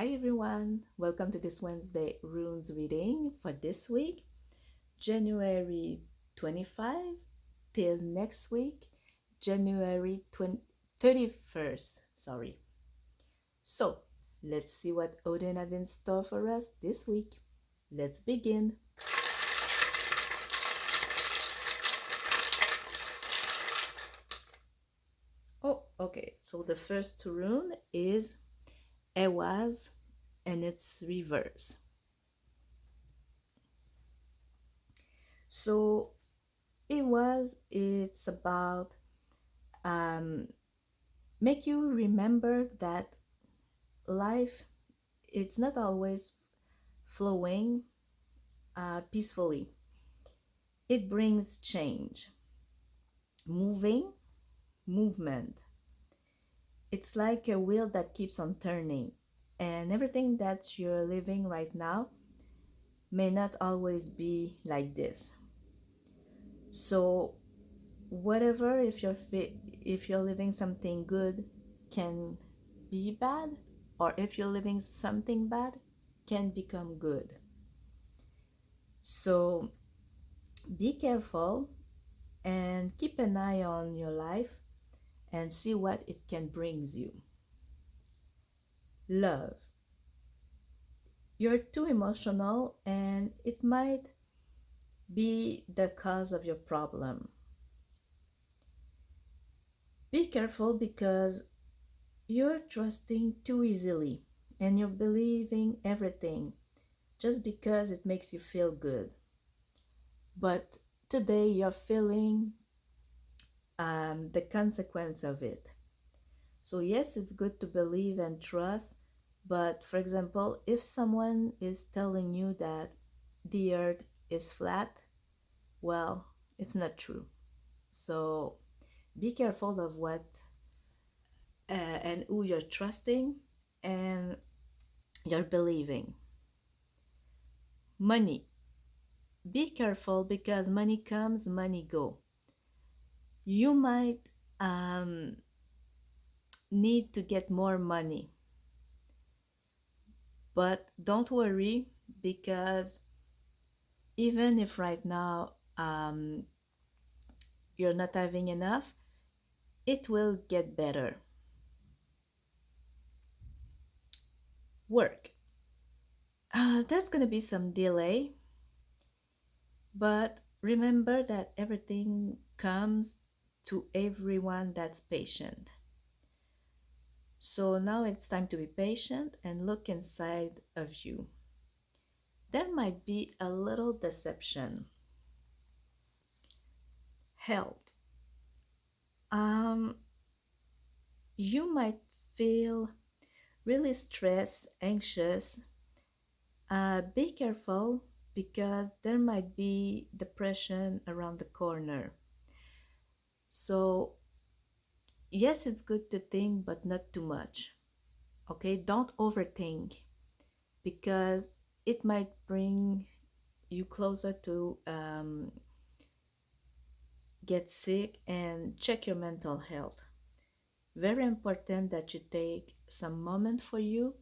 Hi everyone, welcome to this Wednesday runes reading for this week, January 25 till next week, January 31st. Sorry. So, let's see what Odin have in store for us this week. Let's begin. Oh, okay. So the first rune is Ehwaz and its reverse. So it's about um, make you remember that life, it's not always flowing peacefully. It brings change, movement. It's like a wheel that keeps on turning, and everything that you're living right now may not always be like this. So whatever, if you're living something good, can be bad, or if you're living something bad, can become good. So be careful and keep an eye on your life and see what it can brings you. Love. You're too emotional and it might be the cause of your problem. Be careful because you're trusting too easily and you're believing everything just because it makes you feel good. But today you're feeling the consequence of it. So, yes, it's good to believe and trust, but for example, if someone is telling you that the earth is flat, well, it's not true. So, be careful of what and who you're trusting and you're believing. Money. Be careful because money comes, money go. You might um, need to get more money, but don't worry because even if right now you're not having enough, it will get better. Work. There's going to be some delay, but remember that everything comes to everyone that's patient. So now it's time to be patient and look inside of you. There might be a little deception. Health. Um, you might feel really stressed, anxious. Be careful because there might be depression around the corner. So, yes, it's good to think, but not too much. Okay, don't overthink because it might bring you closer to get sick, and check your mental health. Very important that you take some moment for you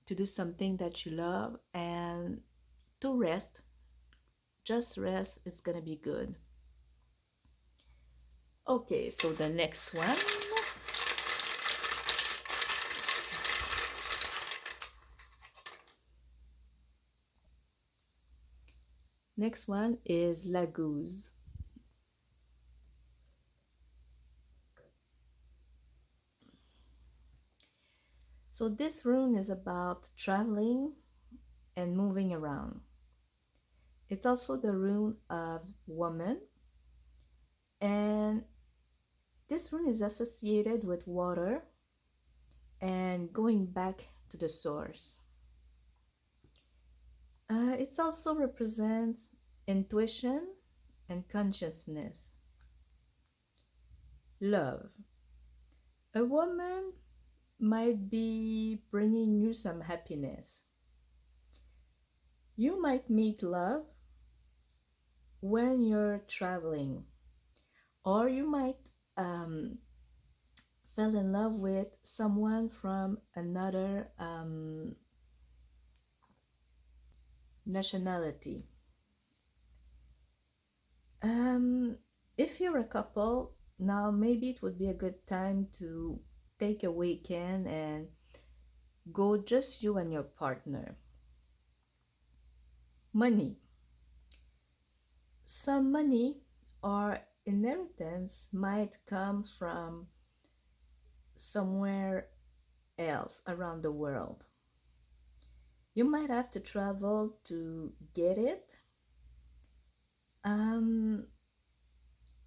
to do something that you love and to rest. Just rest, it's gonna be good. Okay, so the next one. Next one is Laguz. So this rune is about traveling and moving around. It's also the rune of woman, and this rune is associated with water and going back to the source. It also represents intuition and consciousness. Love. A woman might be bringing you some happiness. You might meet love when you're traveling, or you might um, fall in love with someone from another nationality. Um, if you're a couple, now maybe it would be a good time to take a weekend and go just you and your partner. Money. Some money or inheritance might come from somewhere else around the world. You might have to travel to get it. Um,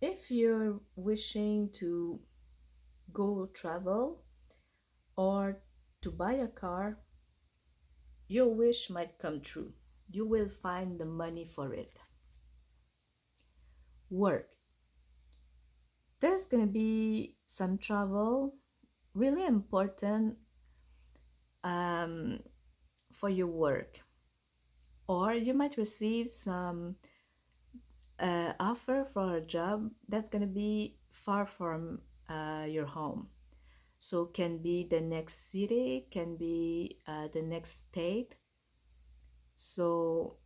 if you're wishing to go travel or to buy a car, your wish might come true. You will find the money for it. Work. There's going to be some travel, really important um, for your work. Or you might receive some offer for a job that's going to be far from your home. So can be the next city, can be the next state. So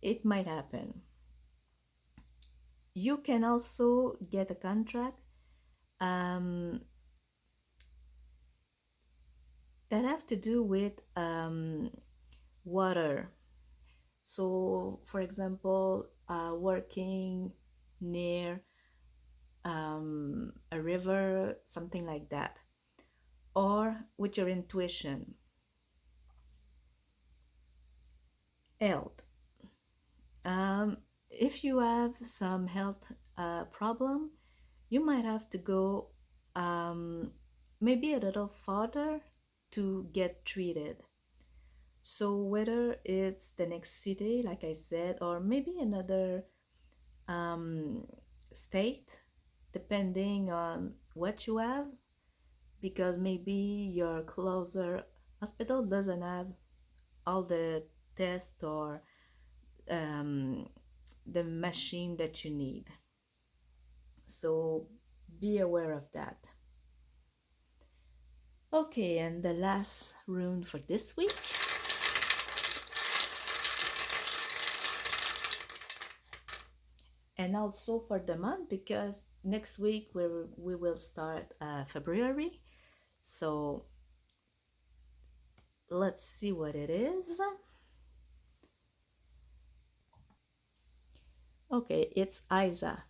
it might happen. You can also get a contract um, that have to do with water. So, for example, working near a river, something like that, or with your intuition. Health. If you have some health problem, you might have to go um, maybe a little farther to get treated. So whether it's the next city, like I said, or maybe another um, state, depending on what you have, because maybe your closer hospital doesn't have all the tests or um, the machine that you need. So be aware of that. Okay, and the last rune for this week. And also for the month, because next week we will start February. So let's see what it is. Okay, it's Isa.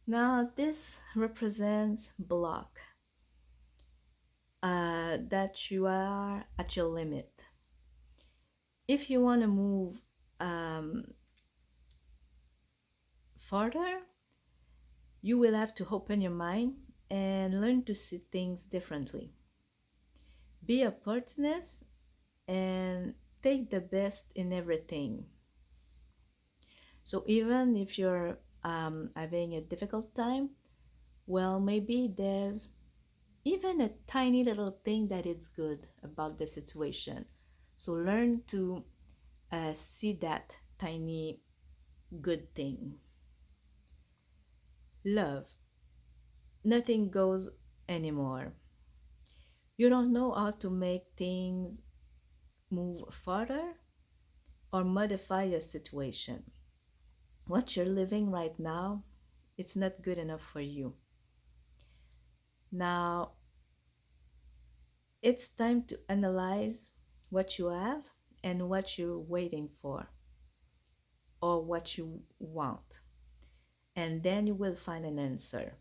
Now this represents block, that you are at your limit. If you want to move um, further, you will have to open your mind and learn to see things differently. Be opportunist and take the best in everything. So even if you're having a difficult time, well, maybe there's even a tiny little thing that is good about the situation. So learn to see that tiny good thing. Love. Nothing goes anymore. You don't know how to make things move further or modify your situation. What you're living right now, it's not good enough for you. Now, it's time to analyze what you have and what you're waiting for or what you want. And then you will find an answer.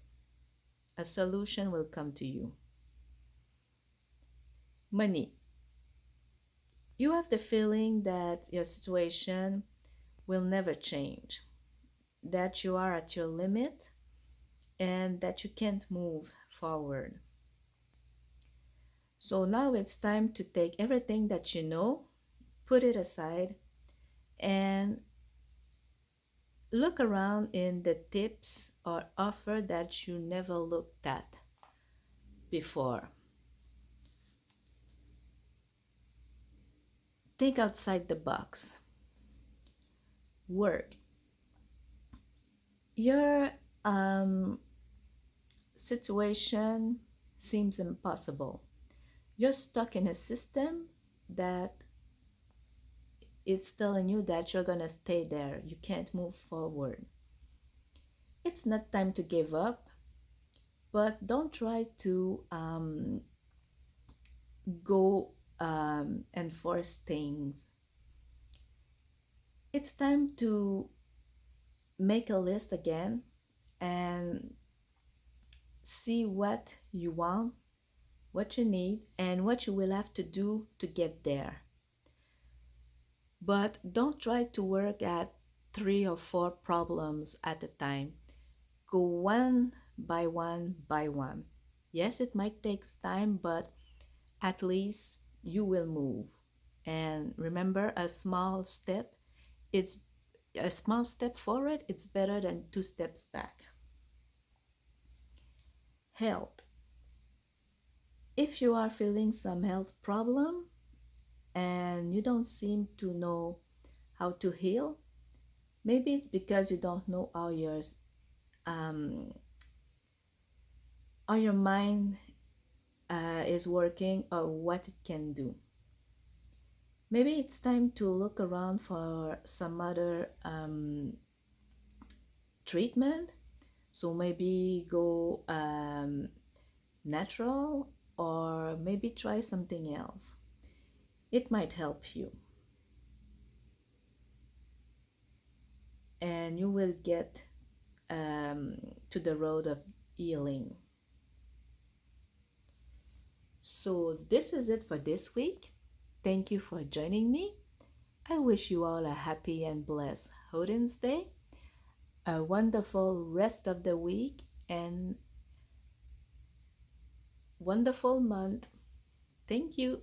A solution will come to you. Money. You have the feeling that your situation will never change, that you are at your limit, and that you can't move forward. So now it's time to take everything that you know, put it aside, and look around in the tips or offer that you never looked at before. Think outside the box. Work. Your situation seems impossible. You're stuck in a system that it's telling you that you're gonna stay there. You can't move forward. It's not time to give up, but don't try to go and force things. It's time to make a list again and see what you want, what you need, and what you will have to do to get there. But don't try to work at three or four problems at a time. Go one by one by one. Yes, it might take time, but at least you will move. And remember, it's a small step forward, it's better than two steps back. Health. If you are feeling some health problem and you don't seem to know how to heal, maybe it's because you don't know um, how your mind is working or what it can do. Maybe it's time to look around for some other treatment. So maybe go natural or maybe try something else. It might help you and you will get to the road of healing. So, this is it for this week. Thank you for joining me. I wish you all a happy and blessed Hoden's Day, a wonderful rest of the week, and wonderful month. Thank you.